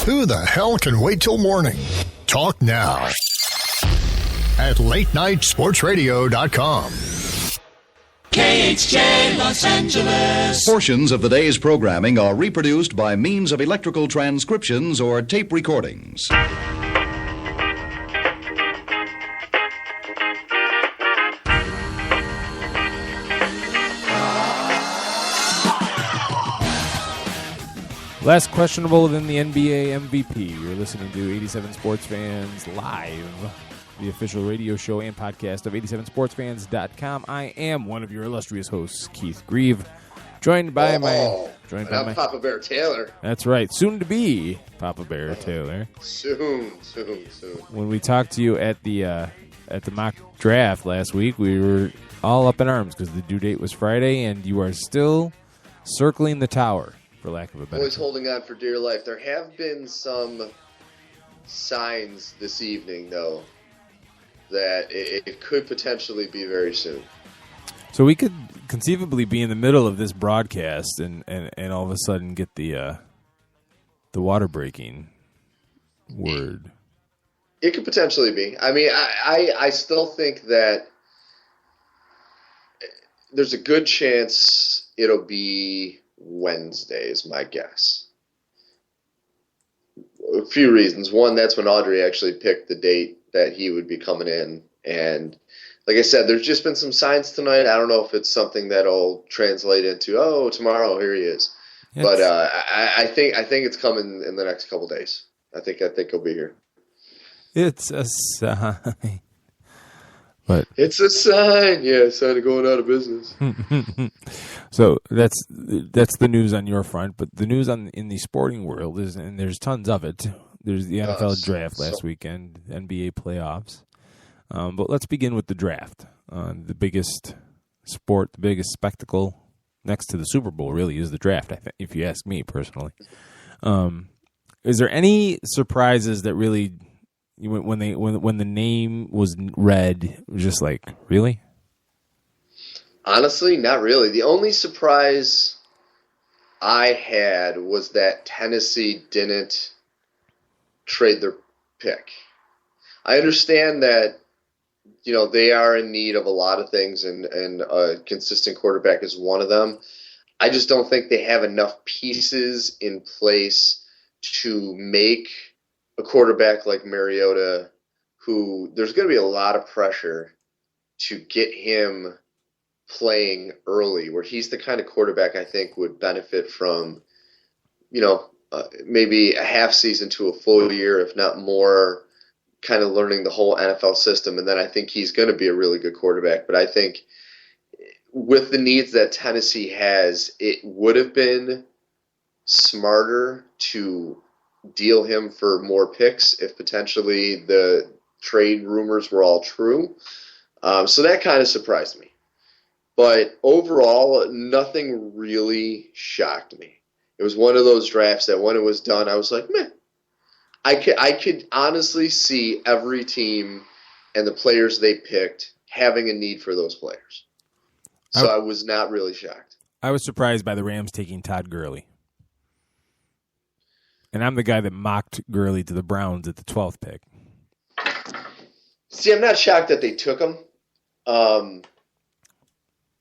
Who the hell can wait till morning? Talk now at latenightsportsradio.com. KHJ Los Angeles. Portions of the day's programming are reproduced by means of electrical transcriptions or tape recordings. Less questionable than the NBA MVP. You're listening to 87 Sports Fans Live, the official radio show and podcast of 87sportsfans.com. I am one of your illustrious hosts, Keith Grieve, joined by my Papa Bear Taylor. That's right, soon to be Papa Bear Taylor. Soon. When we talked to you at the mock draft last week, we were all up in arms because the due date was Friday, and you are still circling the tower, for lack of a better Always term. holding on for dear life. There have been some signs this evening, though, that it could potentially be very soon. So we could conceivably be in the middle of this broadcast and all of a sudden get the water breaking word. It could potentially be. I mean, I still think that there's a good chance it'll be Wednesday is my guess. A few reasons. One, that's when Audrey actually picked the date that he would be coming in. And like I said, there's just been some signs tonight. I don't know if it's something that'll translate into, oh, tomorrow, here he is. But I think it's coming in the next couple days. I think he'll be here. It's a sign. But it's a sign, yeah, sign of going out of business. So that's the news on your front, but the news in the sporting world is, and there's tons of it. There's the NFL draft last weekend, NBA playoffs. But let's begin with the draft. The biggest sport, the biggest spectacle next to the Super Bowl really is the draft, I think, if you ask me personally. Is there any surprises that really, when the name was read, it was just like, really? Honestly, not really. The only surprise I had was that Tennessee didn't trade their pick. I understand that, they are in need of a lot of things, and a consistent quarterback is one of them. I just don't think they have enough pieces in place to make a quarterback like Mariota, who there's going to be a lot of pressure to get him playing early, where he's the kind of quarterback I think would benefit from, maybe a half season to a full year, if not more, kind of learning the whole NFL system. And then I think he's going to be a really good quarterback. But I think with the needs that Tennessee has, it would have been smarter to deal him for more picks if potentially the trade rumors were all true. So that kind of surprised me. But overall, nothing really shocked me. It was one of those drafts that when it was done, I was like, meh. I could honestly see every team and the players they picked having a need for those players. So I was not really shocked. I was surprised by the Rams taking Todd Gurley. And I'm the guy that mocked Gurley to the Browns at the 12th pick. See, I'm not shocked that they took him.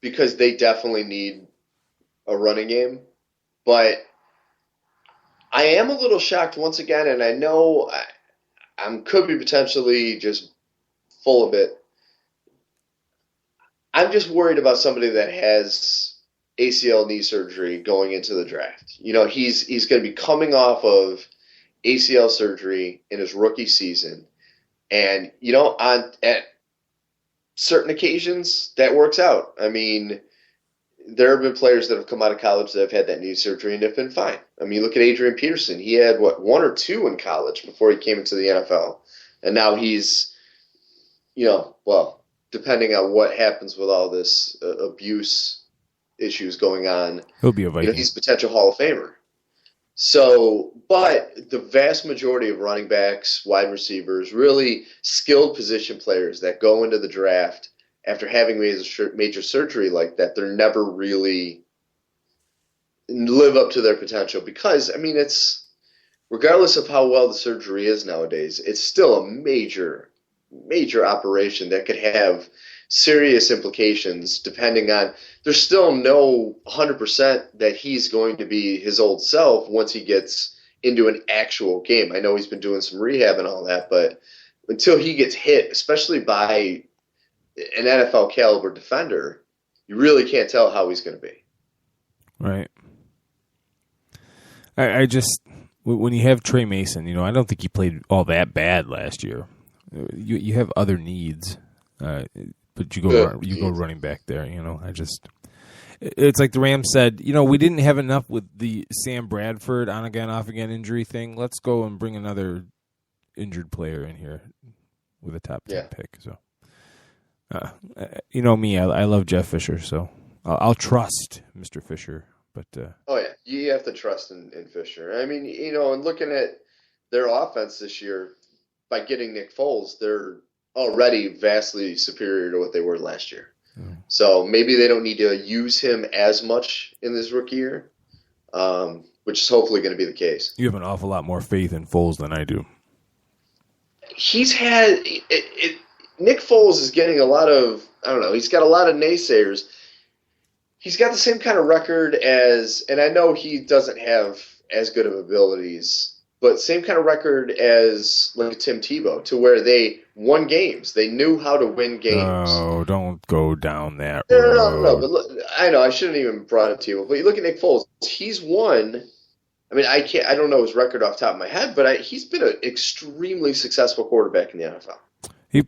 Because they definitely need a running game. But I am a little shocked once again, and I know I could be potentially just full of it. I'm just worried about somebody that has ACL knee surgery going into the draft. He's going to be coming off of ACL surgery in his rookie season. And, at certain occasions, that works out. I mean, there have been players that have come out of college that have had that knee surgery and have been fine. I mean, look at Adrian Peterson. He had, one or two in college before he came into the NFL. And now he's, depending on what happens with all this abuse issues going on, he'll be a Viking. He's a potential Hall of Famer. So, but the vast majority of running backs, wide receivers, really skilled position players that go into the draft after having major surgery like that, they're never really live up to their potential because, regardless of how well the surgery is nowadays, it's still a major, major operation that could have serious implications depending on. There's still no 100% that he's going to be his old self once he gets into an actual game. I know he's been doing some rehab and all that, but until he gets hit, especially by an NFL caliber defender, you really can't tell how he's going to be. Right. I just, when you have Trey Mason, I don't think he played all that bad last year. You have other needs, but you go running back there. It's like the Rams said. We didn't have enough with the Sam Bradford on again, off again injury thing. Let's go and bring another injured player in here with a top 10 pick. So, me, I love Jeff Fisher, so I'll trust Mr. Fisher. But oh yeah, you have to trust in Fisher. I mean, and looking at their offense this year, by getting Nick Foles, they're already vastly superior to what they were last year. So maybe they don't need to use him as much in this rookie year, which is hopefully going to be the case. You have an awful lot more faith in Foles than I do. He's had Nick Foles is getting a lot of, he's got a lot of naysayers. He's got the same kind of record as, and I know he doesn't have as good of abilities, but same kind of record as like Tim Tebow, to where they won games. They knew how to win games. Oh, don't go down that road. No. But look, I know I shouldn't even brought it to you. But you look at Nick Foles. He's won. I mean, I don't know his record off the top of my head, but he's been an extremely successul quarterback in the NFL.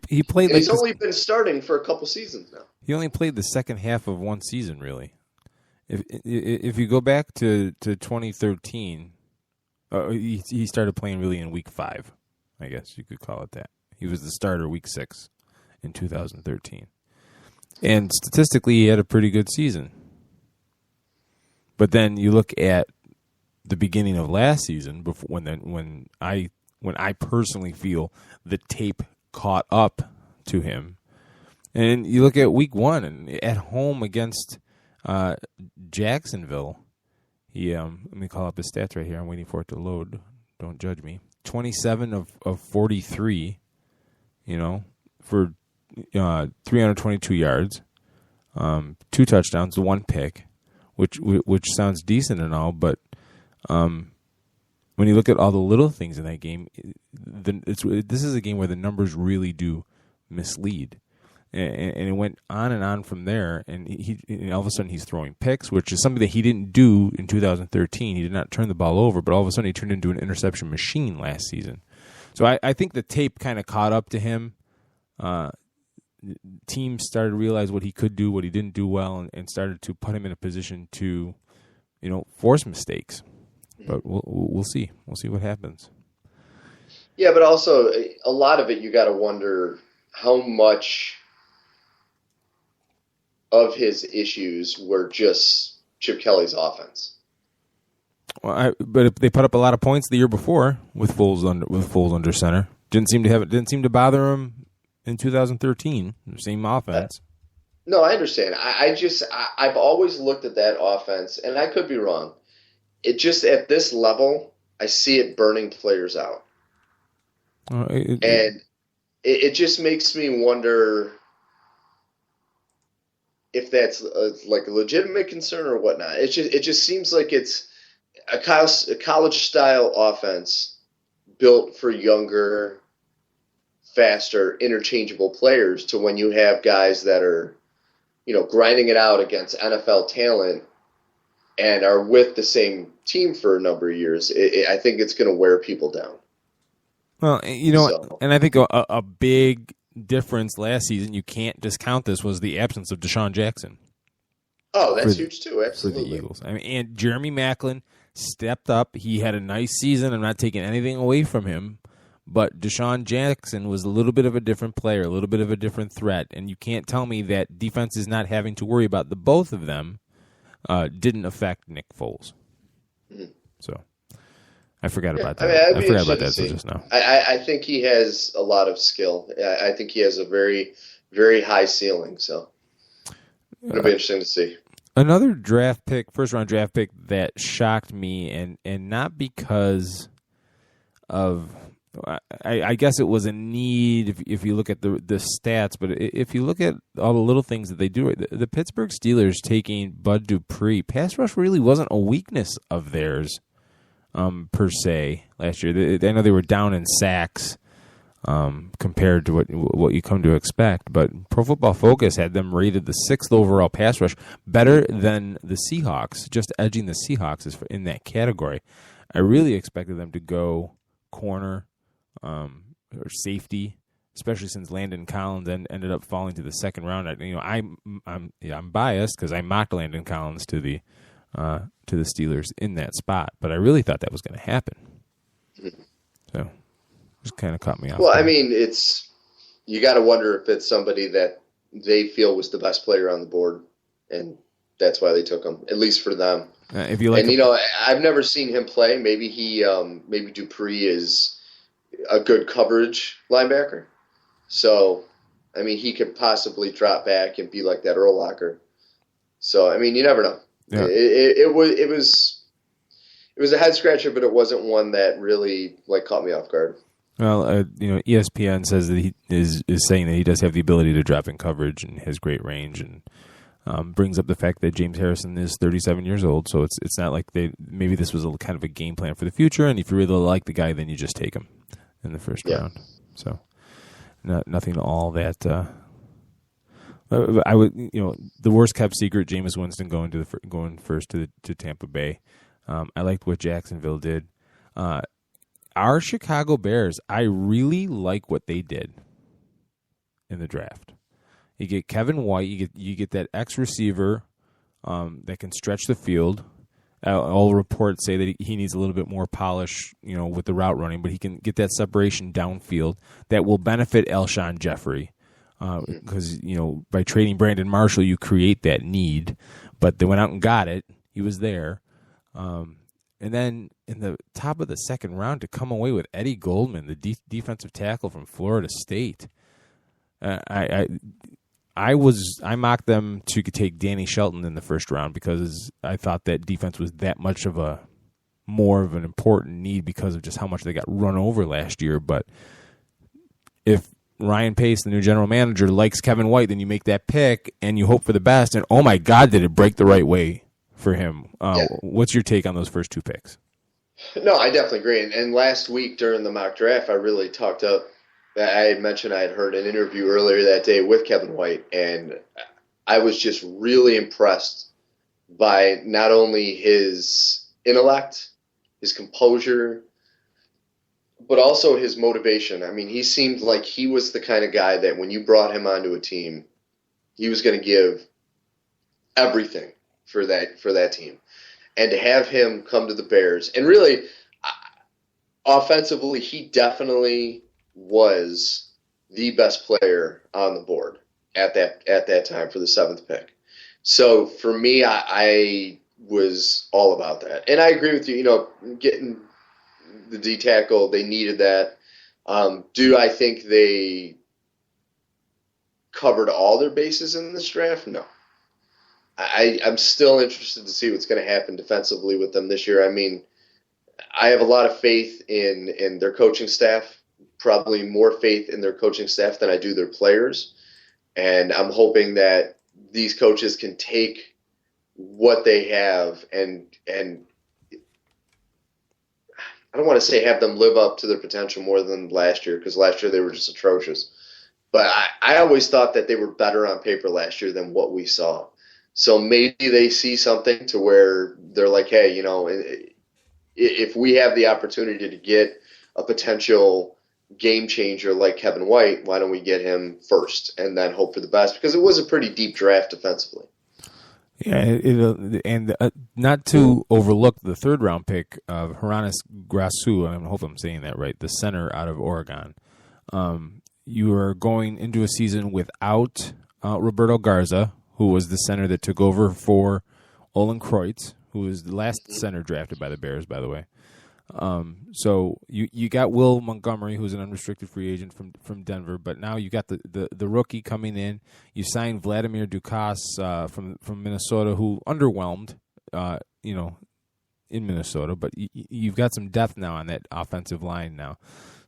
He played. And he's only been starting for a couple seasons now. He only played the second half of one season, really. If you go back to 2013, he started playing really in week 5, I guess you could call it that. He was the starter week 6 in 2013, and statistically, he had a pretty good season. But then you look at the beginning of last season, before when I personally feel the tape caught up to him. And you look at week 1 and at home against Jacksonville, he let me call up his stats right here. I'm waiting for it to load. Don't judge me. 27 of 43, for 322 yards, 2 touchdowns, 1 pick, which sounds decent and all, but when you look at all the little things in that game, this is a game where the numbers really do mislead. And it went on and on from there, and all of a sudden he's throwing picks, which is something that he didn't do in 2013. He did not turn the ball over, but all of a sudden he turned into an interception machine last season. So I think the tape kind of caught up to him. Teams started to realize what he could do, what he didn't do well, and started to put him in a position to, force mistakes. But we'll see. We'll see what happens. Yeah, but also a lot of it, you got to wonder how much of his issues were just Chip Kelly's offense. Well, but they put up a lot of points the year before with Foles under center. Didn't seem to bother him in 2013. The same offense. No, I understand. I've always looked at that offense, and I could be wrong. It just at this level, I see it burning players out, and it just makes me wonder if that's like a legitimate concern or whatnot. It just seems like it's a college style offense built for younger, faster, interchangeable players. To when you have guys that are, grinding it out against NFL talent and are with the same team for a number of years, I think it's going to wear people down. Well, and I think a big difference last season, you can't discount this, was the absence of Deshaun Jackson. Oh, that's huge too, absolutely. For the Eagles. I mean, and Jeremy Maclin stepped up. He had a nice season. I'm not taking anything away from him, but Deshaun Jackson was a little bit of a different player, a little bit of a different threat, and you can't tell me that defenses not having to worry about the both of them didn't affect Nick Foles. Mm-hmm. So I forgot about that. I forgot about that until just now. I think he has a lot of skill. I think he has a very, very high ceiling. So it'll be interesting to see. Another first-round draft pick that shocked me, and not because I guess it was a need if you look at the stats, but if you look at all the little things that they do, the Pittsburgh Steelers taking Bud Dupree, pass rush really wasn't a weakness of theirs per se last year. I know they were down in sacks compared to what you come to expect, but Pro Football Focus had them rated the 6th overall pass rush, better than the Seahawks, just edging the Seahawks is in that category. I really expected them to go corner or safety, especially since Landon Collins ended up falling to the second round. I'm biased because I mocked Landon Collins to the Steelers in that spot, but I really thought that was going to happen. So just kind of caught me off. Well, I mean, you got to wonder if it's somebody that they feel was the best player on the board, and that's why they took him, at least for them. If you like, I've never seen him play. Maybe maybe Dupree is a good coverage linebacker. So, I mean, he could possibly drop back and be like that Urlacher. So, I mean, you never know. Yeah. It was a head scratcher, but it wasn't one that really caught me off guard. Well, ESPN says that he is saying that he does have the ability to drop in coverage and has great range, and brings up the fact that James Harrison is 37 years old, so it's not like maybe this was kind of a game plan for the future, and if you really like the guy, then you just take him in the first round. So nothing all that. I would, the worst kept secret, Jameis Winston going first to Tampa Bay. I liked what Jacksonville did. Our Chicago Bears, I really like what they did in the draft. You get Kevin White. You get that X receiver that can stretch the field. All reports say that he needs a little bit more polish, with the route running, but he can get that separation downfield that will benefit Alshon Jeffrey because by trading Brandon Marshall, you create that need. But they went out and got it. He was there, and then in the top of the second round to come away with Eddie Goldman, the defensive tackle from Florida State. I mocked them to take Danny Shelton in the first round because I thought that defense was that much of more of an important need because of just how much they got run over last year. But if Ryan Pace, the new general manager, likes Kevin White, then you make that pick and you hope for the best. And oh my God, did it break the right way for him? What's your take on those first two picks? No, I definitely agree. And last week during the mock draft, I really talked up. I had mentioned I had heard an interview earlier that day with Kevin White, and I was just really impressed by not only his intellect, his composure, but also his motivation. I mean, he seemed like he was the kind of guy that when you brought him onto a team, he was going to give everything for that team. And to have him come to the Bears, and really, offensively, he definitely was the best player on the board at that time for the 7th pick. So for me, I was all about that. And I agree with you, getting the D tackle, they needed that. Do I think they covered all their bases in this draft? No. I'm still interested to see what's going to happen defensively with them this year. I mean, I have a lot of faith in their coaching staff. Probably more faith in their coaching staff than I do their players. And I'm hoping that these coaches can take what they have and I don't want to say have them live up to their potential more than last year, because last year they were just atrocious. But I always thought that they were better on paper last year than what we saw. So maybe they see something to where they're like, hey, if we have the opportunity to get a potential game changer like Kevin White, why don't we get him first and then hope for the best? Because it was a pretty deep draft defensively. Yeah, and not to overlook the 3rd round pick of Haranis Grasu, I hope I'm saying that right, the center out of Oregon. You are going into a season without Roberto Garza, who was the center that took over for Olin Kreutz, who was the last center drafted by the Bears, by the way. So you got Will Montgomery, who's an unrestricted free agent from Denver, but now you got the rookie coming in. You signed Vladimir Dukas from Minnesota, who underwhelmed, in Minnesota, but you've got some depth now on that offensive line now.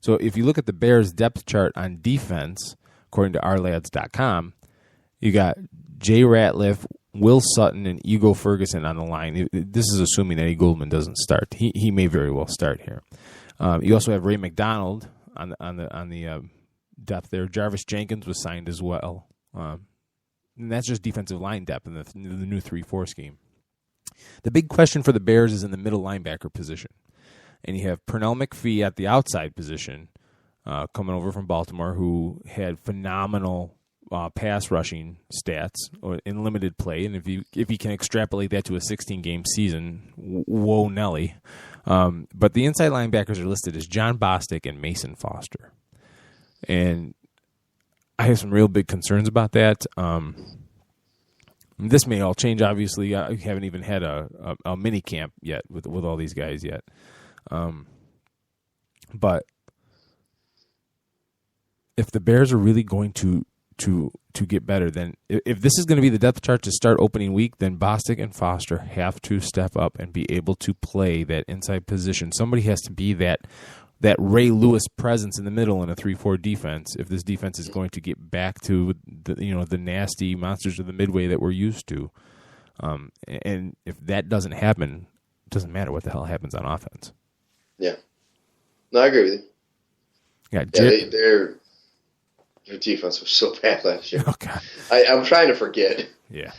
So if you look at the Bears depth chart on defense, according to ourlads.com, you got Jay Ratliff, Will Sutton, and Ego Ferguson on the line. This is assuming that Goldman doesn't start. He may very well start here. You also have Ray McDonald on the depth there. Jarvis Jenkins was signed as well. And that's just defensive line depth in the new 3-4 scheme. The big question for the Bears is in the middle linebacker position. And you have Pernell McPhee at the outside position coming over from Baltimore, who had phenomenal pass rushing stats in limited play. And if you can extrapolate that to a 16-game season, whoa Nelly. But the inside linebackers are listed as John Bostic and Mason Foster. And I have some real big concerns about that. This may all change, obviously. I haven't even had a mini camp yet with all these guys yet. But if the Bears are really going to get better, then if this is going to be the depth chart to start opening week, then Bostic and Foster have to step up and be able to play that inside position. Somebody has to be that Ray Lewis presence in the middle in a 3-4 defense if this defense is going to get back to the nasty monsters of the midway that we're used to. And if that doesn't happen, it doesn't matter what the hell happens on offense. Yeah. No, I agree with you. Their defense was so bad last year. Oh, God. I'm trying to forget. Yeah.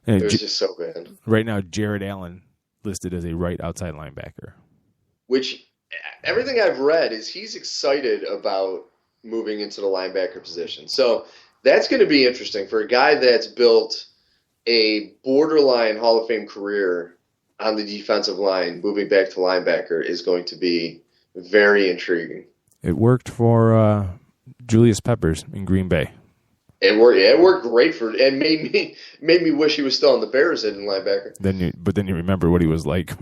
It was just so bad. Right now, Jared Allen listed as a right outside linebacker. Which, everything I've read is he's excited about moving into the linebacker position. So that's going to be interesting for a guy that's built a borderline Hall of Fame career on the defensive line. Moving back to linebacker is going to be very intriguing. It worked for Julius Peppers in Green Bay. It worked great and made me wish he was still on the Bears at linebacker. But then you remember what he was like.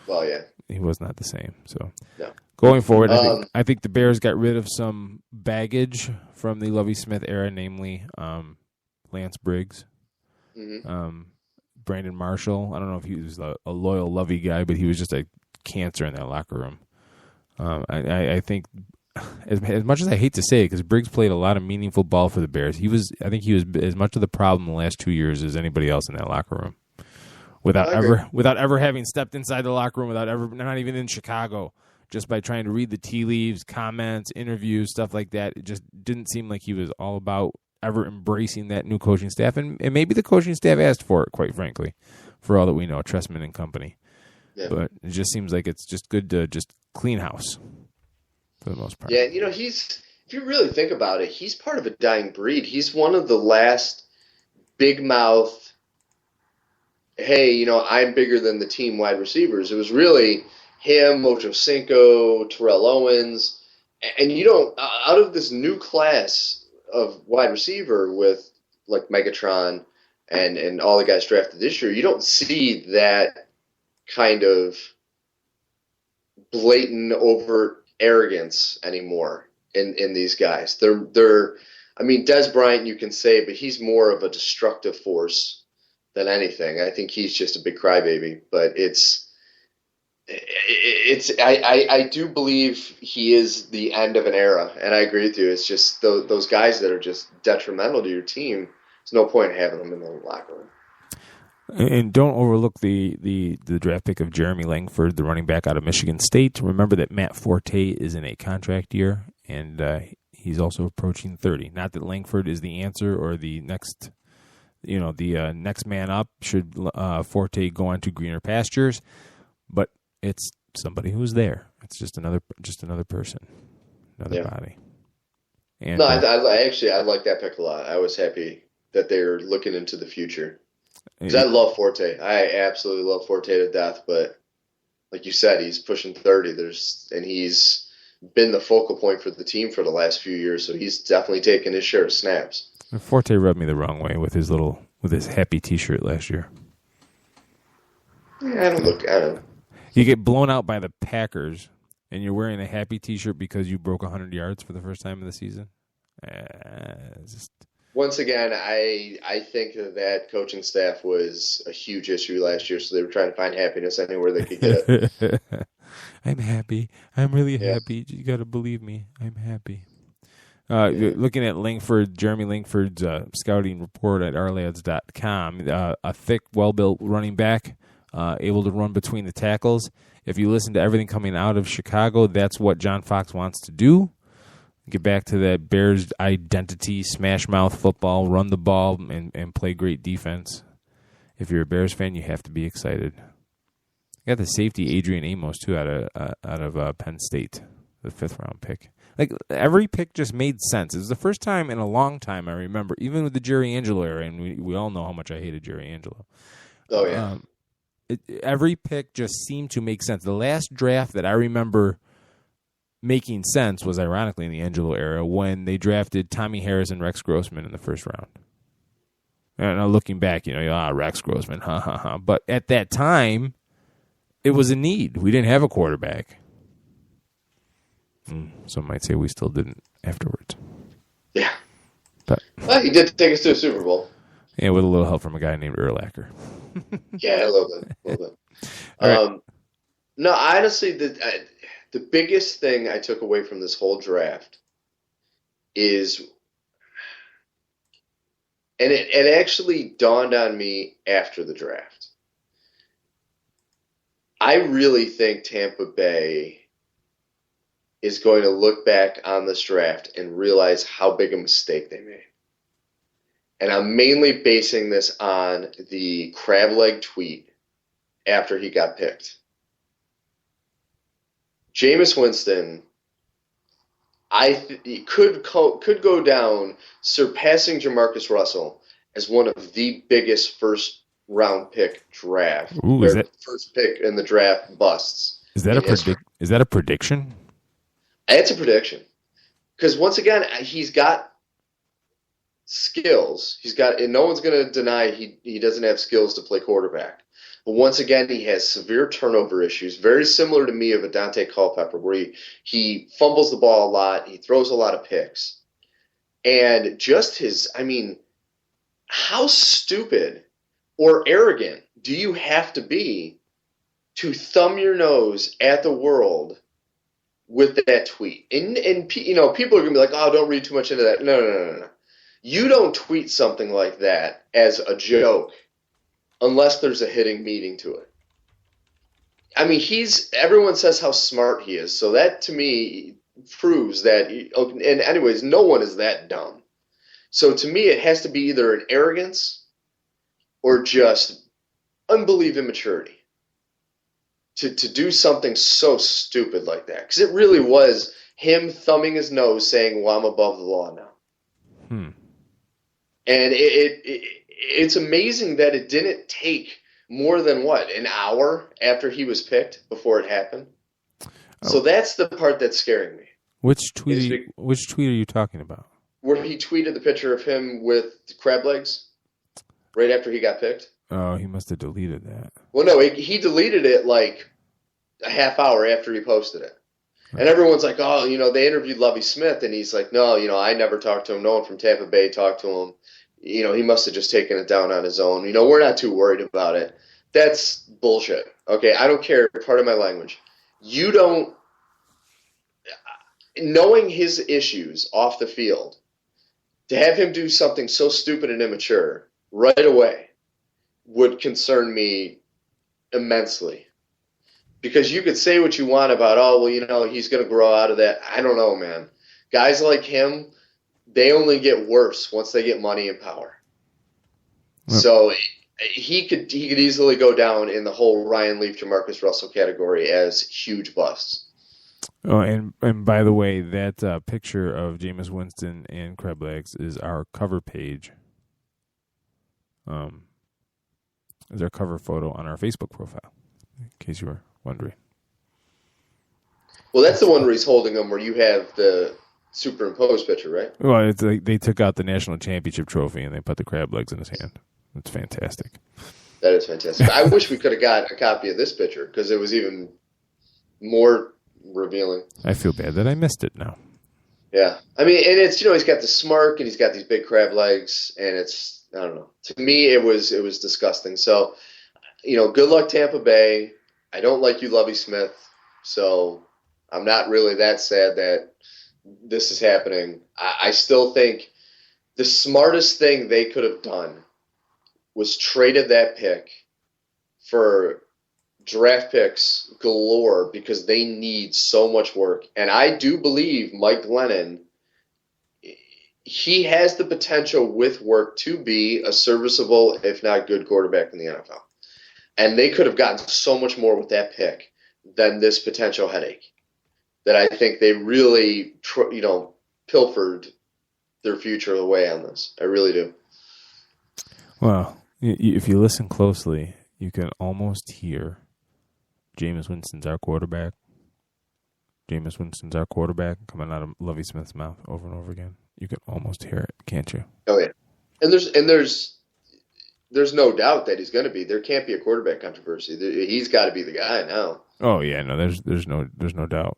Well, yeah. He was not the same. So no. Going forward, I think the Bears got rid of some baggage from the Lovie Smith era, namely Lance Briggs, Brandon Marshall. I don't know if he was a loyal Lovie guy, but he was just a cancer in that locker room. I think, as much as I hate to say it, because Briggs played a lot of meaningful ball for the Bears, I think he was as much of the problem the last 2 years as anybody else in that locker room. Without ever having stepped inside the locker room, not even in Chicago, just by trying to read the tea leaves, comments, interviews, stuff like that, it just didn't seem like he was all about ever embracing that new coaching staff. And maybe the coaching staff asked for it, quite frankly, for all that we know, Trestman and company. Yeah. But it just seems like it's just good to just clean house for the most part. Yeah, if you really think about it, he's part of a dying breed. He's one of the last big mouth, hey, I'm bigger than the team wide receivers. It was really him, Ocho Cinco, Terrell Owens. And out of this new class of wide receiver with like Megatron and all the guys drafted this year, you don't see that kind of blatant, overt arrogance anymore in these guys. They're Des Bryant you can say, but he's more of a destructive force than anything. I think he's just a big crybaby, but I do believe he is the end of an era, and I agree with you. It's just those guys that are just detrimental to your team. There's no point in having them in the locker room. And don't overlook the draft pick of Jeremy Langford, the running back out of Michigan State. Remember that Matt Forte is in a contract year, and he's also approaching 30. Not that Langford is the answer or the next, next man up should Forte go on to greener pastures, but it's somebody who's there. It's just another person, another body. And I like that pick a lot. I was happy that they're looking into the future. Because I love Forte. I absolutely love Forte to death. But like you said, he's pushing 30. And he's been the focal point for the team for the last few years. So he's definitely taken his share of snaps. Forte rubbed me the wrong way with his happy T-shirt last year. I don't know. You get blown out by the Packers, and you're wearing a happy T-shirt because you broke 100 yards for the first time of the season. Once again, I think that coaching staff was a huge issue last year, so they were trying to find happiness anywhere they could get it. I'm happy. I'm really happy. You got to believe me. I'm happy. Looking at Jeremy Langford's scouting report at ourlads.com, a thick, well-built running back, able to run between the tackles. If you listen to everything coming out of Chicago, that's what John Fox wants to do. Get back to that Bears identity, smash mouth football, run the ball, and play great defense. If you're a Bears fan, you have to be excited. Got the safety Adrian Amos too out of Penn State, the 5th round pick. Like every pick just made sense. It was the first time in a long time I remember, even with the Jerry Angelo era, and we all know how much I hated Jerry Angelo. Oh yeah. Every pick just seemed to make sense. The last draft that I remember making sense was ironically in the Angelo era when they drafted Tommy Harris and Rex Grossman in the 1st round. And now looking back, Rex Grossman, ha ha ha. But at that time, it was a need. We didn't have a quarterback. Some might say we still didn't afterwards. Yeah. But he did take us to a Super Bowl. Yeah, with a little help from a guy named Urlacher. Yeah, a little bit. Right. No, honestly, the biggest thing I took away from this whole draft is, and it actually dawned on me after the draft, I really think Tampa Bay is going to look back on this draft and realize how big a mistake they made. And I'm mainly basing this on the crab leg tweet after he got picked. Jameis Winston, could go down surpassing Jamarcus Russell as one of the biggest first-round pick draft. First pick in the draft busts. Is that a prediction? It's a prediction. Because once again, he's got skills. And no one's going to deny he doesn't have skills to play quarterback. But once again, he has severe turnover issues, very similar to me of a Dante Culpepper, where he fumbles the ball a lot, he throws a lot of picks. And just how stupid or arrogant do you have to be to thumb your nose at the world with that tweet? And people are going to be like, oh, don't read too much into that. No. You don't tweet something like that as a joke unless there's a hitting meaning to it. Everyone says how smart he is, so that to me proves that, and anyways, no one is that dumb. So to me, it has to be either an arrogance or just unbelievable immaturity to do something so stupid like that. Because it really was him thumbing his nose saying, well, I'm above the law now. And it's amazing that it didn't take more than, an hour after he was picked before it happened. Oh. So that's the part that's scaring me. Which tweet are you talking about? Where he tweeted the picture of him with crab legs right after he got picked. Oh, he must have deleted that. Well, no, he deleted it like a half hour after he posted it. Right. And everyone's like, oh, they interviewed Lovie Smith, and he's like, no, I never talked to him. No one from Tampa Bay talked to him. He must have just taken it down on his own. We're not too worried about it. That's bullshit. Okay, I don't care. Part of my language. You don't. Knowing his issues off the field, to have him do something so stupid and immature right away would concern me immensely. Because you could say what you want about, he's going to grow out of that. I don't know, man. Guys like him, they only get worse once they get money and power. Well, so he could easily go down in the whole Ryan Leaf, Jamarcus Russell category as huge busts. Oh, and by the way, that picture of Jameis Winston and crab legs is our cover page. Is our cover photo on our Facebook profile, in case you were wondering. Well, that's the one where he's holding them, where you have the superimposed picture, right? Well, it's like they took out the national championship trophy and they put the crab legs in his hand. It's fantastic. That is fantastic. I wish we could have got a copy of this picture because it was even more revealing. I feel bad that I missed it now. Yeah. I mean, and it's, he's got the smirk and he's got these big crab legs, and it's, I don't know. To me, it was disgusting. So, good luck, Tampa Bay. I don't like you, Lovie Smith. So I'm not really that sad that this is happening. I still think the smartest thing they could have done was traded that pick for draft picks galore, because they need so much work. And I do believe Mike Glennon, he has the potential with work to be a serviceable, if not good, quarterback in the NFL. And they could have gotten so much more with that pick than this potential headache, that I think they really, pilfered their future away on this. I really do. Well, if you listen closely, you can almost hear Jameis Winston's our quarterback. Jameis Winston's our quarterback coming out of Lovie Smith's mouth over and over again. You can almost hear it, can't you? Oh yeah, and there's no doubt that he's going to be. There can't be a quarterback controversy. He's got to be the guy now. Oh yeah, no, there's no doubt.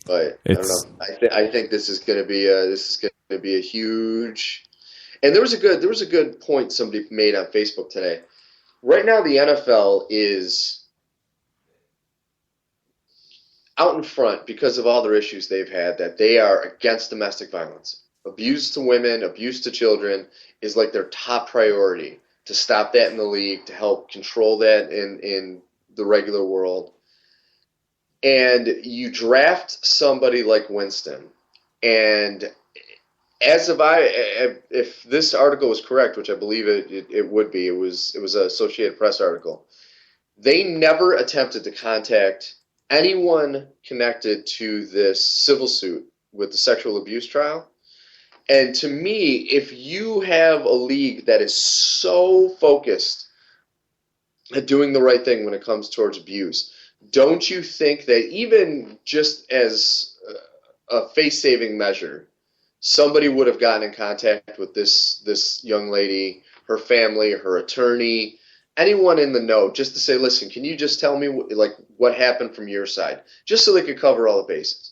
But I don't know. I think this is going to be a huge. And there was a good point somebody made on Facebook today. Right now, the NFL is out in front because of all their issues they've had, that they are against domestic violence. Abuse to women, abuse to children is like their top priority, to stop that in the league, to help control that in the regular world. And you draft somebody like Winston, and if this article was correct, which I believe it would be, it was an Associated Press article, they never attempted to contact anyone connected to this civil suit with the sexual abuse trial. And to me, if you have a league that is so focused at doing the right thing when it comes towards abuse, don't you think that even just as a face-saving measure, somebody would have gotten in contact with this young lady, her family, her attorney, anyone in the know, just to say, listen, can you just tell me what happened from your side, just so they could cover all the bases?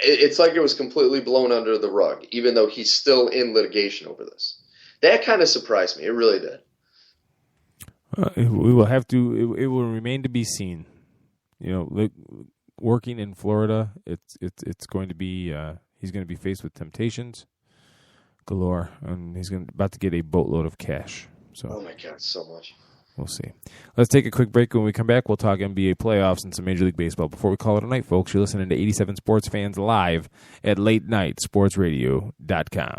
It's like it was completely blown under the rug, even though he's still in litigation over this. That kind of surprised me. It really did. We will have to. It will remain to be seen. Working in Florida, it's going to be. He's going to be faced with temptations galore, and he's about to get a boatload of cash. So, oh my God, so much. We'll see. Let's take a quick break. When we come back, we'll talk NBA playoffs and some Major League Baseball. Before we call it a night, folks, you're listening to 87 Sports Fans live at LateNightSportsRadio.com.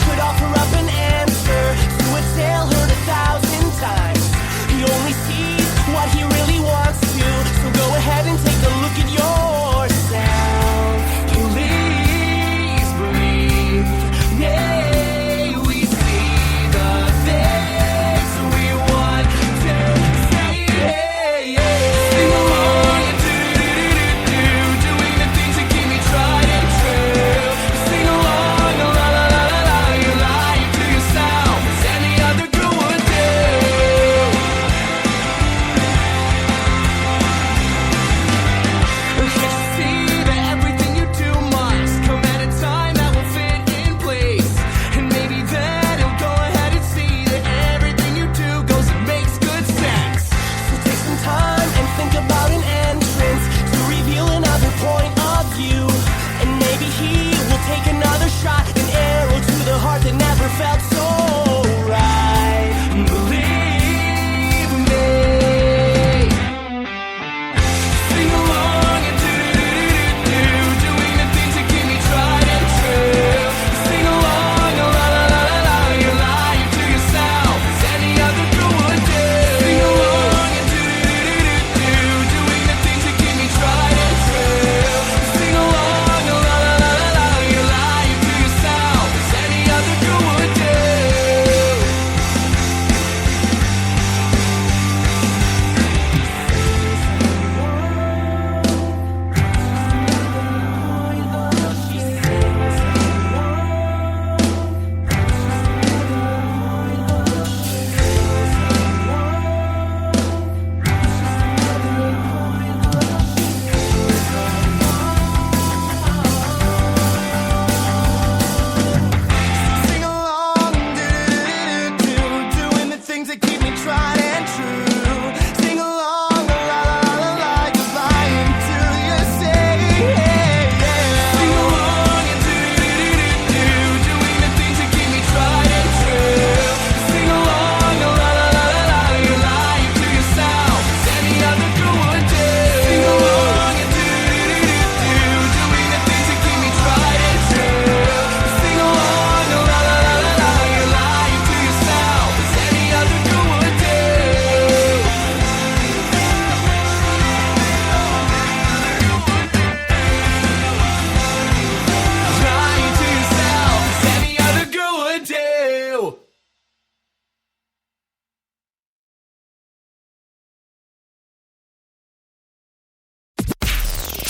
Could offer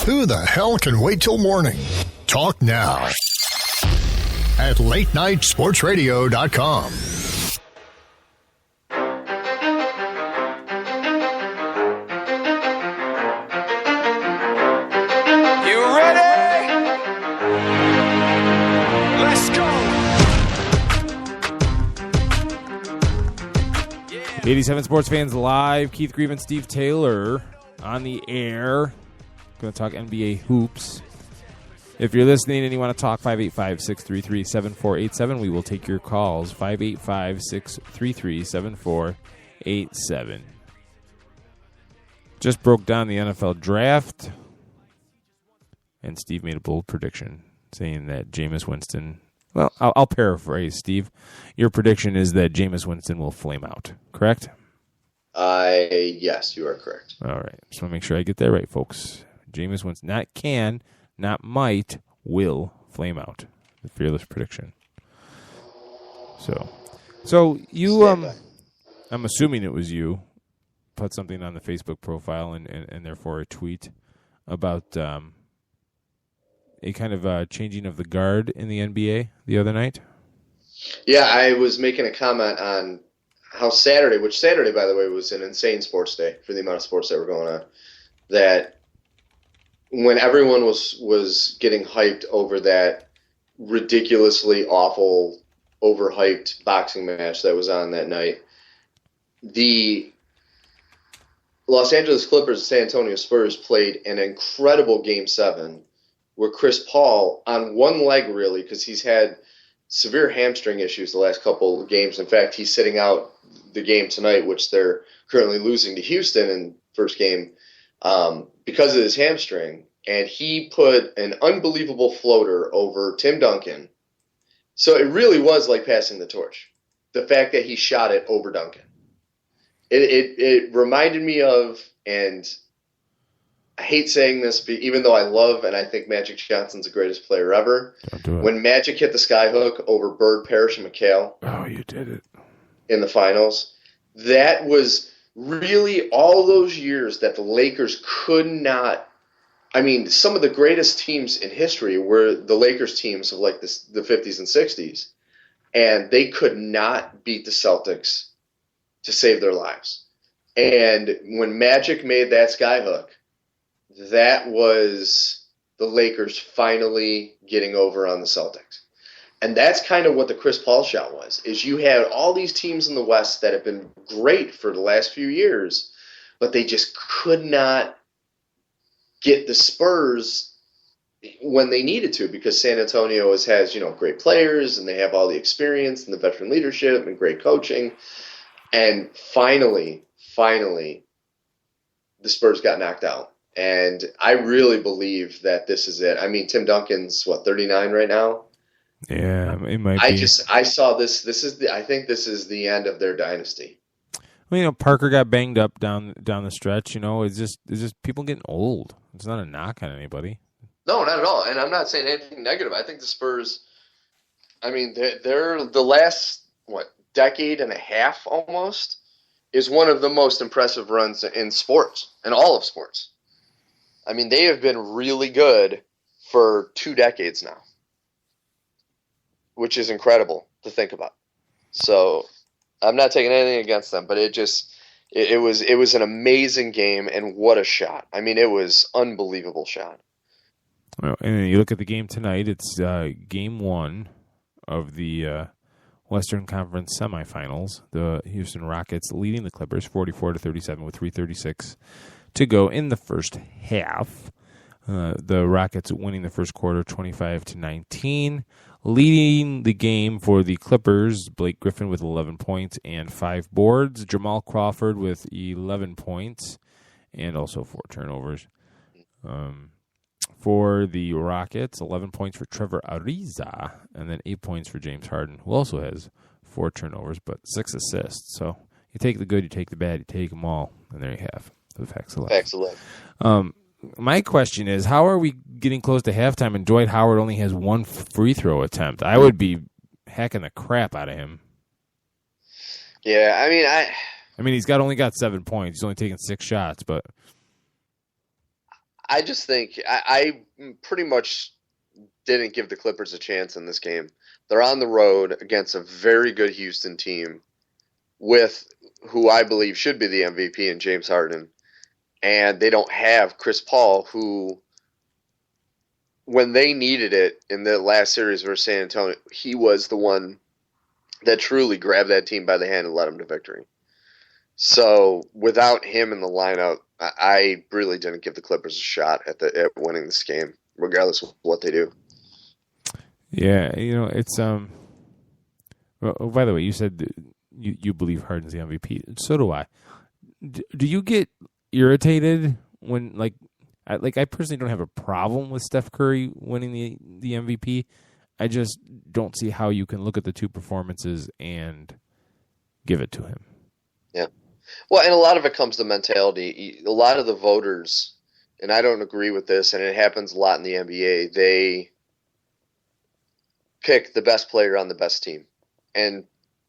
Who the hell can wait till morning? Talk now at latenightsportsradio.com. You ready? Let's go. 87 Sports Fans Live. Keith Grieve, Steve Taylor on the air. Going to talk NBA hoops. If you're listening and you want to talk, 585-633-7487. We will take your calls, 585-633-7487. Just broke down the NFL draft, and Steve made a bold prediction saying that Jameis Winston, well, I'll paraphrase, Steve. Your prediction is that Jameis Winston will flame out, correct? Yes, you are correct. All right. Just want to make sure I get that right, folks. Jameis Winston, not can, not might, will flame out. The fearless prediction. So you, I'm assuming it was you, put something on the Facebook profile and therefore a tweet about a kind of changing of the guard in the NBA the other night. Yeah, I was making a comment on how Saturday, which Saturday, by the way, was an insane sports day for the amount of sports that were going on, that when everyone was getting hyped over that ridiculously awful, overhyped boxing match that was on that night, the Los Angeles Clippers and San Antonio Spurs played an incredible Game 7 where Chris Paul, on one leg really, because he's had severe hamstring issues the last couple of games. In fact, he's sitting out the game tonight, which they're currently losing to Houston in first game, because of his hamstring, and he put an unbelievable floater over Tim Duncan. So it really was like passing the torch. The fact that he shot it over Duncan. It reminded me of, and I hate saying this, even though I love and I think Magic Johnson's the greatest player ever. Don't do it. When Magic hit the skyhook over Bird, Parrish, and McHale. Oh, you did it. In the finals, that was really all those years that the Lakers could not. I mean, some of the greatest teams in history were the Lakers teams of like the 50s and 60s, and they could not beat the Celtics to save their lives. And when Magic made that skyhook, that was the Lakers finally getting over on the Celtics. And that's kind of what the Chris Paul shot was, is you had all these teams in the West that have been great for the last few years, but they just could not get the Spurs when they needed to, because San Antonio has great players and they have all the experience and the veteran leadership and great coaching. And finally, the Spurs got knocked out. And I really believe that this is it. I mean, Tim Duncan's 39 right now. Yeah, it might be. I saw this. I think this is the end of their dynasty. Well, Parker got banged up down the stretch. It's just people getting old. It's not a knock on anybody. No, not at all. And I'm not saying anything negative. I think the Spurs, I mean, they're the last decade and a half almost is one of the most impressive runs in sports, in all of sports. I mean, they have been really good for 2 decades now, which is incredible to think about. So I'm not taking anything against them, but it was an amazing game, and what a shot. I mean, it was unbelievable shot. Well, and you look at the game tonight, it's game 1 of the Western Conference semifinals. The Houston Rockets leading the Clippers 44-37 with 3:36 to go in the first half. The Rockets winning the first quarter 25-19. Leading the game for the Clippers, Blake Griffin with 11 points and 5 boards. Jamal Crawford with 11 points and also 4 turnovers. For the Rockets, 11 points for Trevor Ariza and then 8 points for James Harden, who also has 4 turnovers but 6 assists. So you take the good, you take the bad, you take them all, and there you have the facts of life. Facts of life. My question is, how are we getting close to halftime and Dwight Howard only has 1 free throw attempt? I would be hacking the crap out of him. Yeah, I mean, he's only got 7 points. He's only taken 6 shots, but I just think I pretty much didn't give the Clippers a chance in this game. They're on the road against a very good Houston team with who I believe should be the MVP in James Harden. And they don't have Chris Paul, who, when they needed it in the last series versus San Antonio, he was the one that truly grabbed that team by the hand and led them to victory. So without him in the lineup, I really didn't give the Clippers a shot at winning this game, regardless of what they do. Yeah, it's Well, by the way, you said that you believe Harden's the MVP. So do I. Do you get irritated when I personally don't have a problem with Steph Curry winning the MVP. I just don't see how you can look at the two performances and give it to him. Yeah. Well, and a lot of it comes to mentality. A lot of the voters, and I don't agree with this, and it happens a lot in the NBA, they pick the best player on the best team. And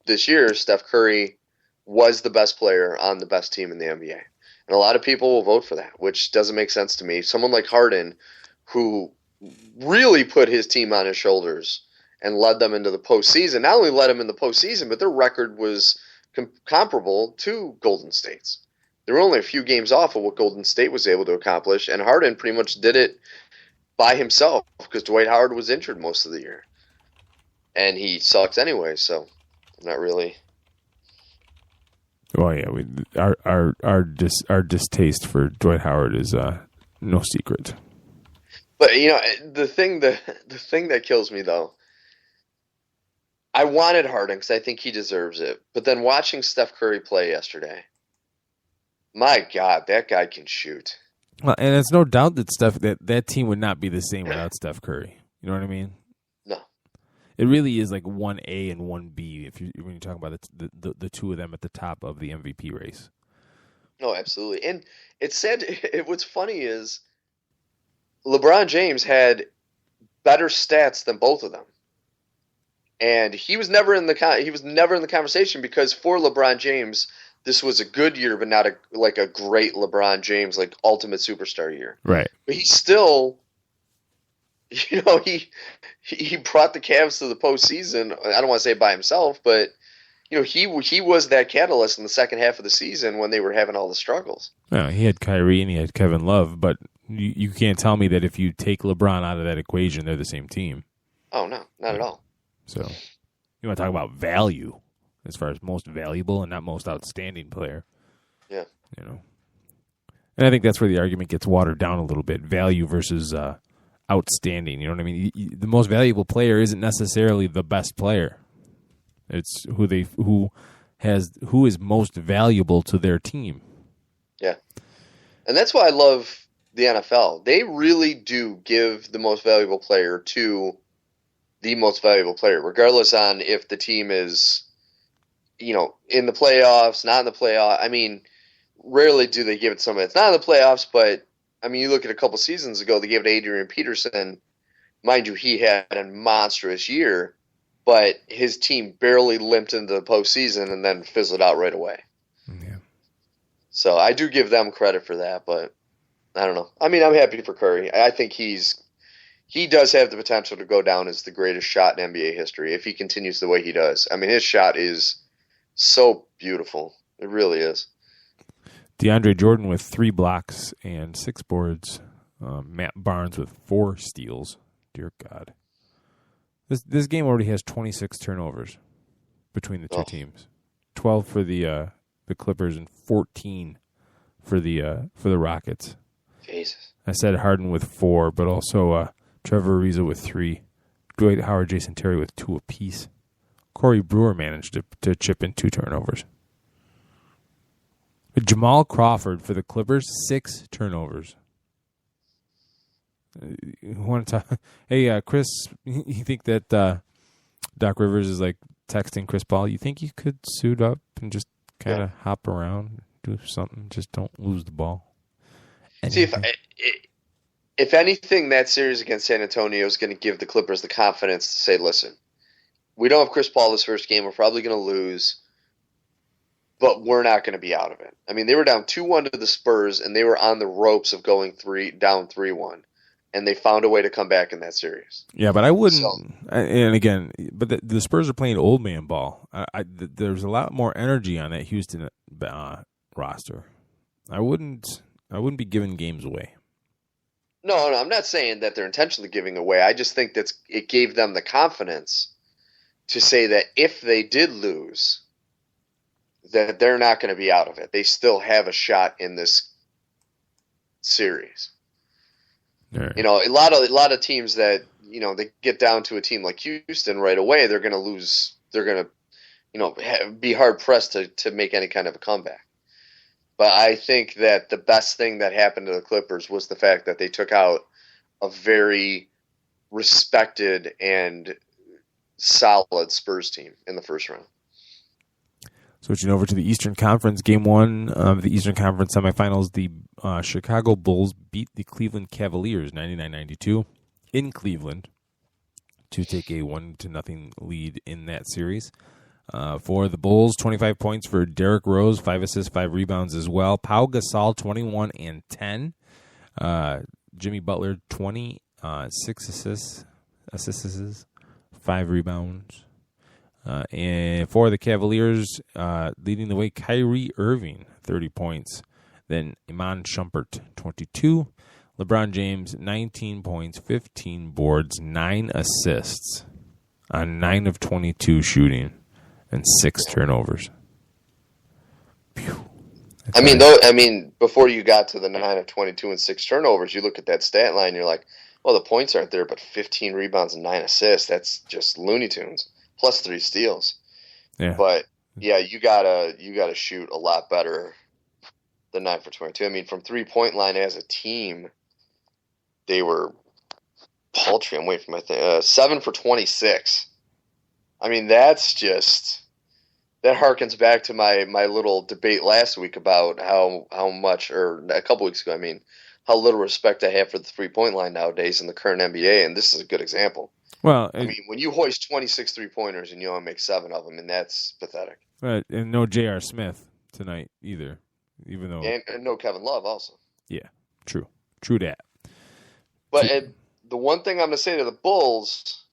this year, Steph Curry was the best player on the best team in the NBA. And a lot of people will vote for that, which doesn't make sense to me. Someone like Harden, who really put his team on his shoulders and led them into the postseason, not only led them in the postseason, but their record was comparable to Golden State's. They were only a few games off of what Golden State was able to accomplish, and Harden pretty much did it by himself because Dwight Howard was injured most of the year. And he sucks anyway, so not really. Well, yeah, our distaste for Dwight Howard is no secret. But the thing that kills me though, I wanted Harden because I think he deserves it. But then watching Steph Curry play yesterday, my God, that guy can shoot. Well, and it's no doubt that that team would not be the same without Steph Curry. You know what I mean? No. It really is like 1A and 1B when you talk about the two of them at the top of the MVP race. No, absolutely. And it's sad. What's funny is LeBron James had better stats than both of them, and he was never in the conversation because for LeBron James, this was a good year, but not a great LeBron James ultimate superstar year. Right. But he still. He brought the Cavs to the postseason. I don't want to say by himself, but he was that catalyst in the second half of the season when they were having all the struggles. Yeah, he had Kyrie and he had Kevin Love, but you can't tell me that if you take LeBron out of that equation, they're the same team. Oh no, not at all. So you want to talk about value as far as most valuable and not most outstanding player. Yeah. And I think that's where the argument gets watered down a little bit. Value versus outstanding. You know what I mean? The most valuable player isn't necessarily the best player. It's who is most valuable to their team. Yeah. And that's why I love the NFL. They really do give the most valuable player to the most valuable player, regardless on if the team is, in the playoffs, not in the playoffs. I mean, rarely do they give it to somebody that's not in the playoffs, but you look at a couple seasons ago, they gave it to Adrian Peterson. Mind you, he had a monstrous year, but his team barely limped into the postseason and then fizzled out right away. Yeah. So I do give them credit for that, but I don't know. I'm happy for Curry. I think he does have the potential to go down as the greatest shot in NBA history if he continues the way he does. His shot is so beautiful. It really is. DeAndre Jordan with 3 blocks and 6 boards. Matt Barnes with 4 steals. Dear God. This game already has 26 turnovers between the two teams. 12 for the Clippers and 14 for the Rockets. Jesus. I said Harden with 4, but also Trevor Ariza with 3. Dwight Howard, Jason Terry with 2 apiece. Corey Brewer managed to chip in 2 turnovers. But Jamal Crawford for the Clippers, 6 turnovers. You want to talk? Hey, Chris, you think that Doc Rivers is texting Chris Paul? You think you could suit up and just kind of hop around, do something? Just don't lose the ball. See, if anything, that series against San Antonio is going to give the Clippers the confidence to say, listen, we don't have Chris Paul this first game. We're probably going to lose. but we're not going to be out of it. I mean, they were down 2-1 to the Spurs, and they were on the ropes of going down 3-1, and they found a way to come back in that series. Yeah, but I wouldn't. And again, but the Spurs are playing old man ball. There's a lot more energy on that Houston roster. I wouldn't be giving games away. No, I'm not saying that they're intentionally giving away. I just think that it gave them the confidence to say that if they did lose, that they're not going to be out of it. They still have a shot in this series. Right. You know, a lot of teams that, you know, they get down to a team like Houston right away, they're going to lose. They're going to, you know, be hard pressed to make any kind of a comeback. But I think that the best thing that happened to the Clippers was the fact that they took out a very respected and solid Spurs team in the first round. Switching over to the Eastern Conference, Game 1 of the Eastern Conference semifinals, the Chicago Bulls beat the Cleveland Cavaliers 99-92 in Cleveland to take a 1-0 lead in that series. For the Bulls, 25 points for Derrick Rose, 5 assists, 5 rebounds as well. Pau Gasol, 21 and 10. Jimmy Butler, 6 assists, 5 rebounds. And for the Cavaliers, leading the way, Kyrie Irving, 30 points. Then Iman Shumpert, 22. LeBron James, 19 points, 15 boards, 9 assists on 9 of 22 shooting, and 6 turnovers. I mean, before you got to the 9 of 22 and 6 turnovers, you look at that stat line, you're like, well, the points aren't there, but 15 rebounds and 9 assists, that's just Looney Tunes. Plus 3 steals. Yeah. But yeah, you gotta shoot a lot better than 9 for 22. I mean, from 3-point line as a team, they were paltry. I'm waiting for my thing. 7 for 26. I mean, that's just, that harkens back to my little debate last week about how much, or a couple weeks ago, I mean, how little respect I have for the 3-point line nowadays in the current NBA, and this is a good example. Well, I mean, when you hoist 26 3-pointers and you only make 7 of them, and that's pathetic. And no J.R. Smith tonight either, even though And no Kevin Love also. Yeah, true that. But the one thing I'm going to say to the Bulls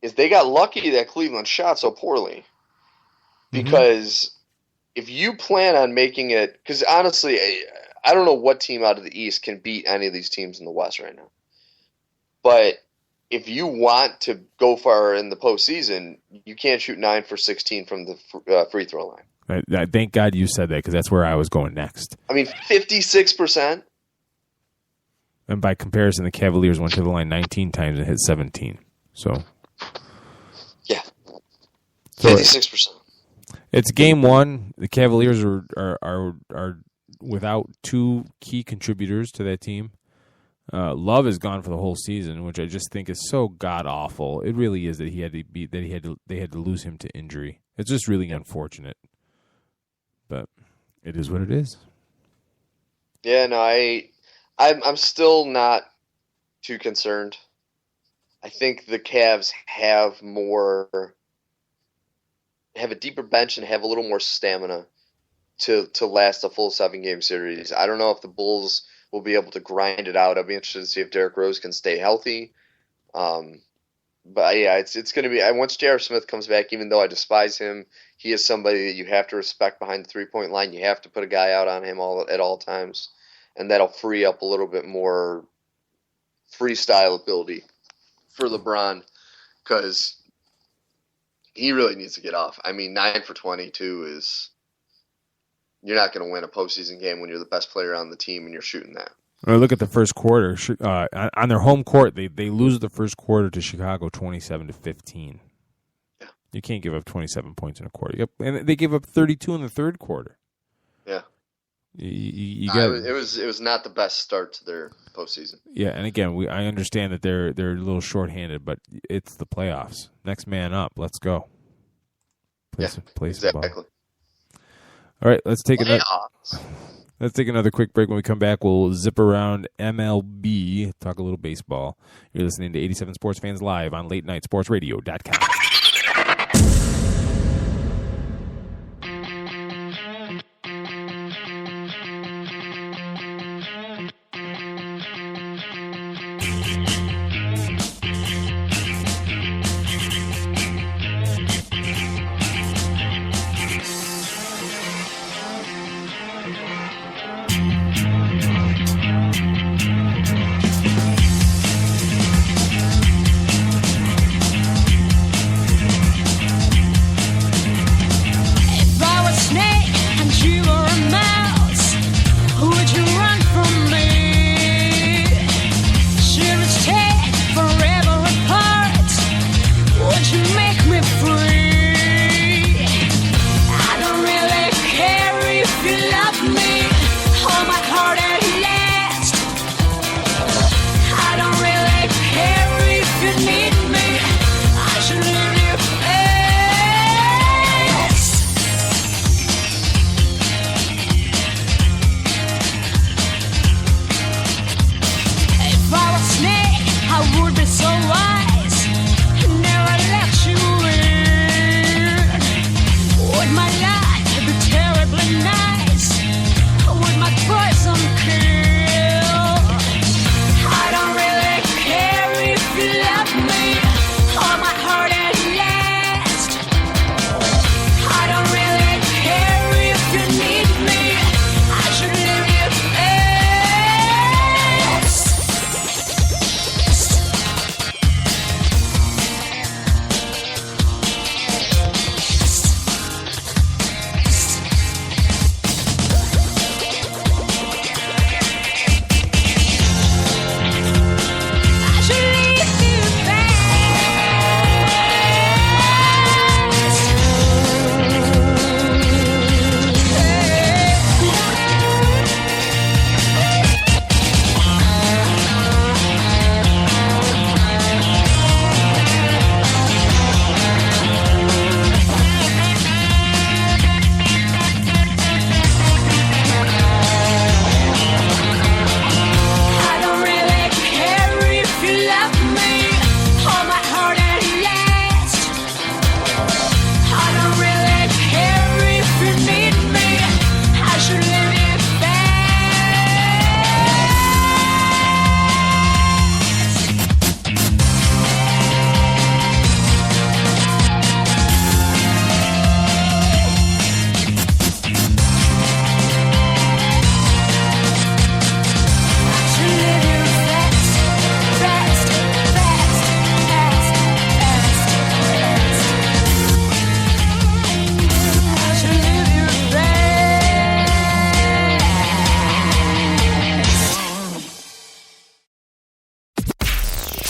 is they got lucky that Cleveland shot so poorly. Because if you plan on making it, because honestly, I don't know what team out of the East can beat any of these teams in the West right now. But if you want to go far in the postseason, you can't shoot 9 for 16 from the free throw line. Thank God you said that, because that's where I was going next. I mean, 56%. And by comparison, the Cavaliers went to the line 19 times and hit 17. So, yeah, 56%. It's game 1. The Cavaliers are without 2 key contributors to that team. Love is gone for the whole season, which I just think is so god awful. It really is that they had to lose him to injury. It's just really unfortunate, but it is what it is. Yeah, no, I'm still not too concerned. I think the Cavs have a deeper bench and have a little more stamina to last a full 7-game series. I don't know if the Bulls will be able to grind it out. I'll be interested to see if Derrick Rose can stay healthy. But yeah, it's going to be, once J.R. Smith comes back, even though I despise him, he is somebody that you have to respect behind the 3-point line. You have to put a guy out on him at all times, and that'll free up a little bit more freestyle ability for LeBron, because he really needs to get off. I mean, 9 for 22 is, you're not going to win a postseason game when you're the best player on the team and you're shooting that. Well, look at the first quarter. On their home court, they lose the first quarter to Chicago 27-15. Yeah. You can't give up 27 points in a quarter. Yep. And they gave up 32 in the third quarter. Yeah. You got it was not the best start to their postseason. Yeah, and again, I understand that they're a little shorthanded, but it's the playoffs. Next man up. Let's go. Play exactly. Ball. All right, let's take another quick break. When we come back, we'll zip around MLB, talk a little baseball. You're listening to 87 Sports Fans Live on LateNightSportsRadio.com.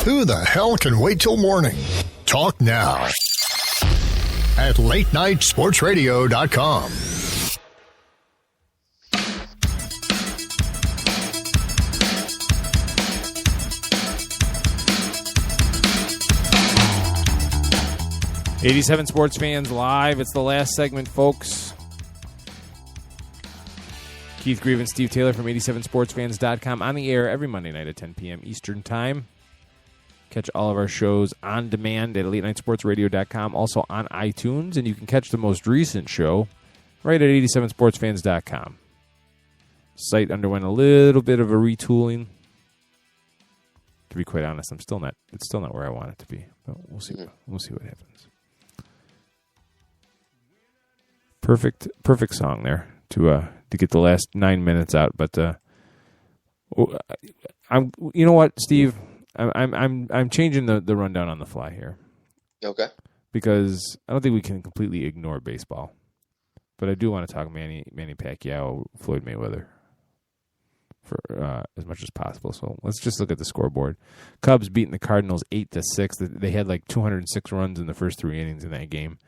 Who the hell can wait till morning? Talk now at latenightsportsradio.com. '87 Sports Fans Live. It's the last segment, folks. Keith Grieve and Steve Taylor from 87sportsfans.com on the air every Monday night at 10 p.m. Eastern Time. Catch all of our shows on demand at latenightsportsradio.com, also on iTunes, and you can catch the most recent show right at 87sportsfans.com. Site underwent a little bit of a retooling. To be quite honest, it's still not where I want it to be, but we'll see. We'll see what happens. Perfect song there to get the last 9 minutes out. But I'm you know what, Steve, I'm changing the rundown on the fly here. Okay. Because I don't think we can completely ignore baseball, but I do want to talk Manny Pacquiao, Floyd Mayweather for as much as possible. So let's just look at the scoreboard. Cubs beating the Cardinals 8-6. They had like 206 runs in the first 3 innings in that game.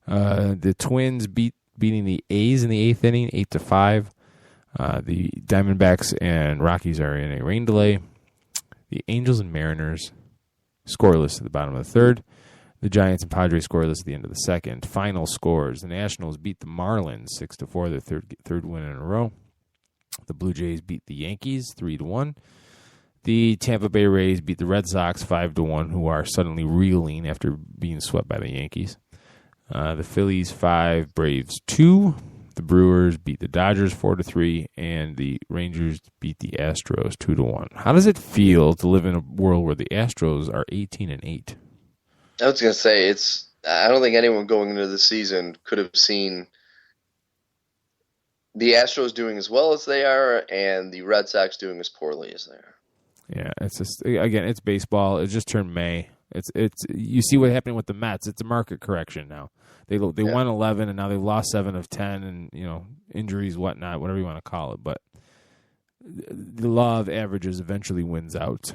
The Twins beating the A's in the 8th inning, 8-5. The Diamondbacks and Rockies are in a rain delay. The Angels and Mariners scoreless at the bottom of the 3rd. The Giants and Padres scoreless at the end of the 2nd. Final scores: the Nationals beat the Marlins 6-4, their third win in a row. The Blue Jays beat the Yankees 3-1. The Tampa Bay Rays beat the Red Sox 5-1, who are suddenly reeling after being swept by the Yankees. The Phillies 5, Braves 2. The Brewers beat the Dodgers 4-3, and the Rangers beat the Astros 2-1. How does it feel to live in a world where the Astros are 18-8? I was going to say, I don't think anyone going into the season could have seen the Astros doing as well as they are and the Red Sox doing as poorly as they are. Yeah, it's just, again, it's baseball. It just turned May. It's you see what's happening with the Mets. It's a market correction now. They won 11 and now they've lost 7 of 10, and injuries, whatnot, whatever you want to call it. But the law of averages eventually wins out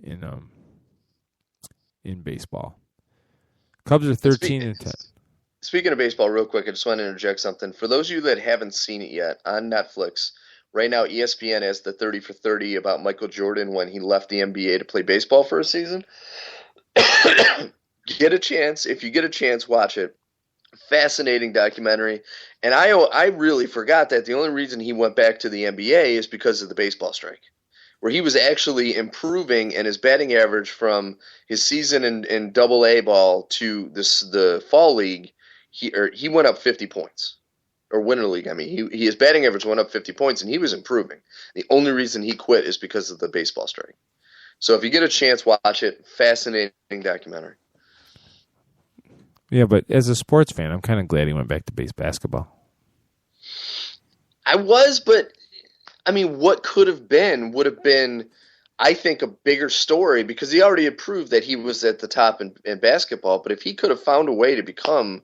in baseball. Cubs are 13-10. Speaking of baseball, real quick, I just want to interject something. For those of you that haven't seen it yet, on Netflix, right now ESPN has the 30 for 30 about Michael Jordan when he left the NBA to play baseball for a season. Get a chance. If you get a chance, watch it. Fascinating documentary. And I really forgot that the only reason he went back to the NBA is because of the baseball strike, where he was actually improving in his batting average from his season in Double-A ball to the fall league. He went up 50 points, or Winter League. I mean, his batting average went up 50 points, and he was improving. The only reason he quit is because of the baseball strike. So if you get a chance, watch it. Fascinating documentary. Yeah, but as a sports fan, I'm kind of glad he went back to base basketball. I was, but I mean, what could have been would have been, I think, a bigger story because he already had proved that he was at the top in basketball. But if he could have found a way to become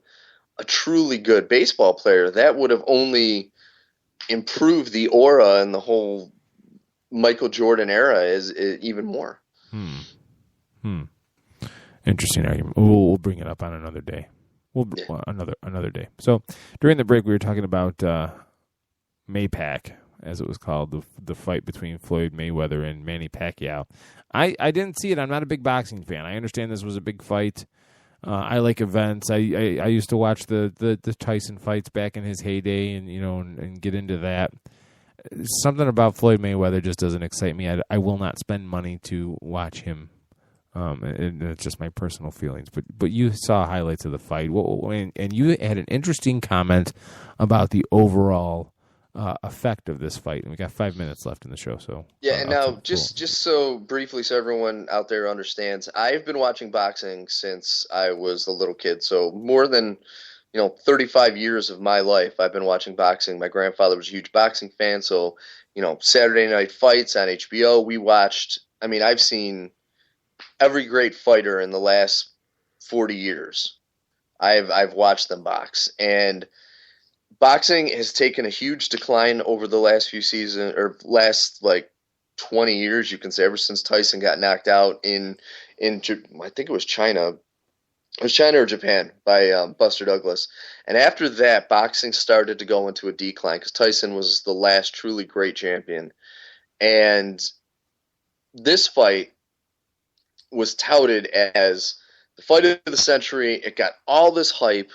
a truly good baseball player, that would have only improved the aura and the whole Michael Jordan era is even more. Interesting argument. We'll bring it up on another day. Another day. So during the break, we were talking about Maypac, as it was called, the fight between Floyd Mayweather and Manny Pacquiao. I didn't see it. I'm not a big boxing fan. I understand this was a big fight. I like events. I used to watch the Tyson fights back in his heyday, and get into that. Something about Floyd Mayweather just doesn't excite me. I will not spend money to watch him. And it's just my personal feelings. But you saw highlights of the fight, and you had an interesting comment about the overall effect of this fight. And we got 5 minutes left in the show, so and now just so briefly, so everyone out there understands, I've been watching boxing since I was a little kid. So more than 35 years of my life, I've been watching boxing. My grandfather was a huge boxing fan, so Saturday night fights on HBO. We watched. I mean, I've seen every great fighter in the last 40 years. I've watched them box, and boxing has taken a huge decline over the last few seasons, or last 20 years, you can say, ever since Tyson got knocked out in I think it was China. It was China or Japan by Buster Douglas. And after that, boxing started to go into a decline because Tyson was the last truly great champion. And this fight was touted as the fight of the century. It got all this hype,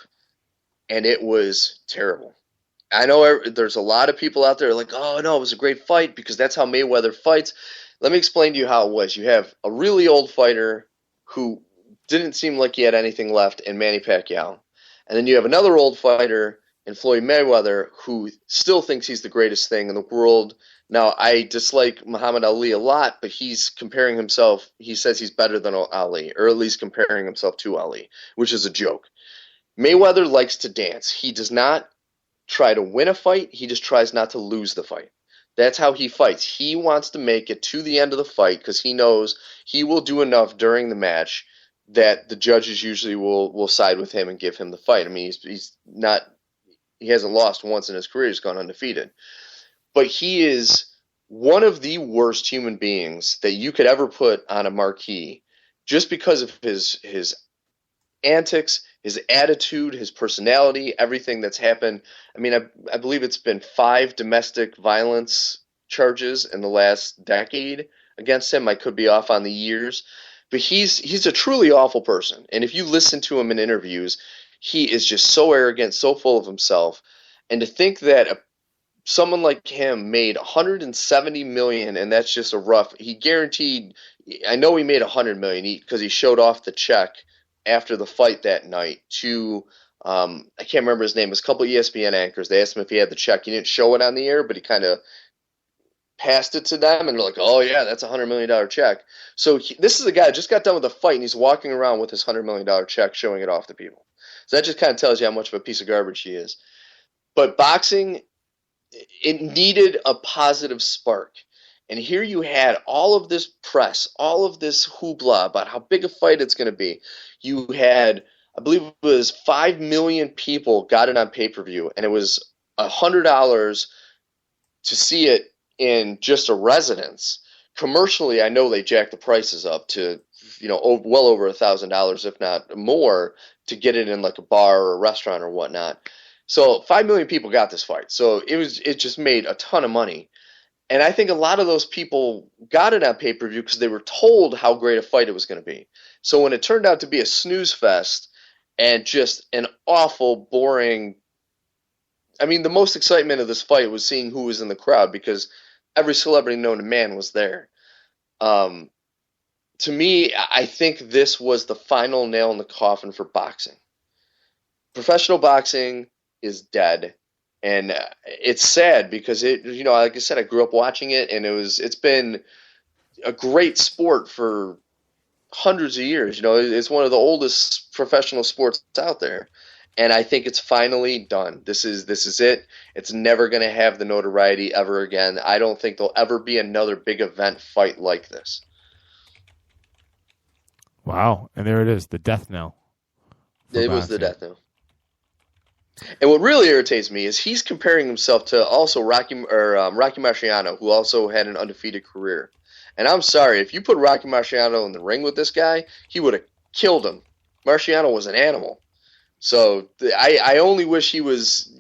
and it was terrible. I know there's a lot of people out there like, oh, no, it was a great fight because that's how Mayweather fights. Let me explain to you how it was. You have a really old fighter who didn't seem like he had anything left in Manny Pacquiao. And then you have another old fighter in Floyd Mayweather who still thinks he's the greatest thing in the world. Now, I dislike Muhammad Ali a lot, but he's comparing himself. He says he's better than Ali, or at least comparing himself to Ali, which is a joke. Mayweather likes to dance. He does not try to win a fight. He just tries not to lose the fight. That's how he fights. He wants to make it to the end of the fight because he knows he will do enough during the match that the judges usually will side with him and give him the fight. I mean, he hasn't lost once in his career. He's gone undefeated. But he is one of the worst human beings that you could ever put on a marquee just because of his antics, his attitude, his personality, everything that's happened. I mean, I believe it's been 5 domestic violence charges in the last decade against him. I could be off on the years. But he's a truly awful person. And if you listen to him in interviews, he is just so arrogant, so full of himself. And to think that someone like him made $170 million, and that's just he guaranteed, I know he made $100 million because he showed off the check after the fight that night to I can't remember his name. It was a couple ESPN anchors. They asked him if he had the check. He didn't show it on the air, but he kind of passed it to them, and they're like, "Oh yeah, that's a $100 million check." So this is a guy who just got done with a fight, and he's walking around with his $100 million check, showing it off to people. So that just kind of tells you how much of a piece of garbage he is. But boxing, it needed a positive spark. And here you had all of this press, all of this hoopla about how big a fight it's going to be. You had, I believe it was 5 million people got it on pay-per-view, and it was $100 to see it in just a residence. Commercially, I know they jacked the prices up to, well over $1,000, if not more, to get it in like a bar or a restaurant or whatnot. So 5 million people got this fight. So it just made a ton of money. And I think a lot of those people got it on pay-per-view because they were told how great a fight it was going to be. So when it turned out to be a snooze fest and just an awful, boring – I mean, the most excitement of this fight was seeing who was in the crowd because every celebrity known to man was there. To me, I think this was the final nail in the coffin for boxing. Professional boxing is dead. And it's sad because like I said, I grew up watching it, and it's been a great sport for hundreds of years. It's one of the oldest professional sports out there, and I think it's finally done. This is it. It's never going to have the notoriety ever again. I don't think there'll ever be another big event fight like this. Wow, and there it is, the death knell. It was the death knell. And what really irritates me is he's comparing himself to also Rocky Marciano, who also had an undefeated career. And I'm sorry, if you put Rocky Marciano in the ring with this guy, he would have killed him. Marciano was an animal. So I only wish he was,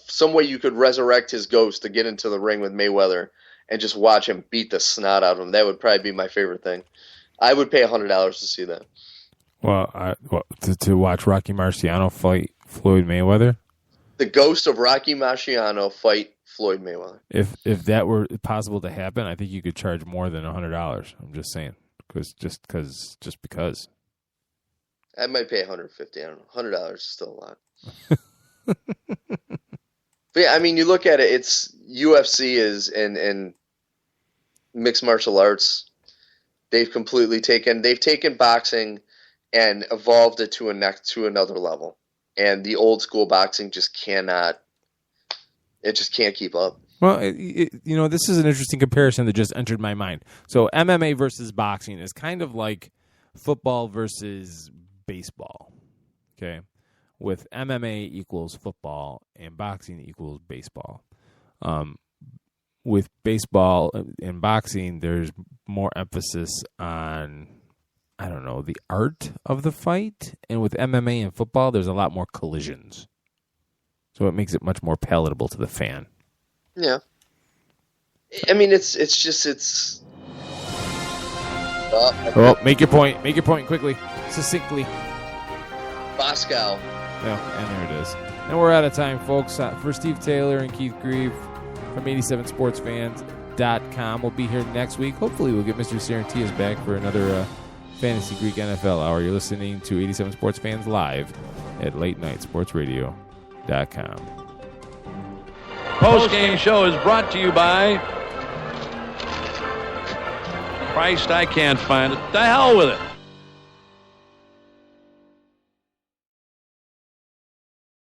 some way you could resurrect his ghost to get into the ring with Mayweather and just watch him beat the snot out of him. That would probably be my favorite thing. I would pay $100 to see that. Well, to watch Rocky Marciano fight Floyd Mayweather? The ghost of Rocky Marciano fight Floyd Mayweather. If that were possible to happen, I think you could charge more than $100. I'm just saying, just because. I might pay $150. I don't know. $100 is still a lot. But yeah, I mean, you look at it. It's UFC and mixed martial arts. They've taken boxing and evolved it to another level. And the old school boxing just can't keep up. Well, this is an interesting comparison that just entered my mind. So MMA versus boxing is kind of like football versus baseball. Okay. With MMA equals football and boxing equals baseball. With baseball and boxing, there's more emphasis on, I don't know, the art of the fight. And with MMA and football, there's a lot more collisions. So it makes it much more palatable to the fan. Yeah. I mean, it's. Well, make your point. Make your point quickly, succinctly. Moscow. Yeah, and there it is. And we're out of time, folks. For Steve Taylor and Keith Grieve from 87sportsfans.com. We'll be here next week. Hopefully we'll get Mr. Sarantias back for another Fantasy Greek NFL Hour. You're listening to 87 Sports Fans live at latenightsportsradio.com. Post-game show is brought to you by Christ, I can't find it. The hell with it.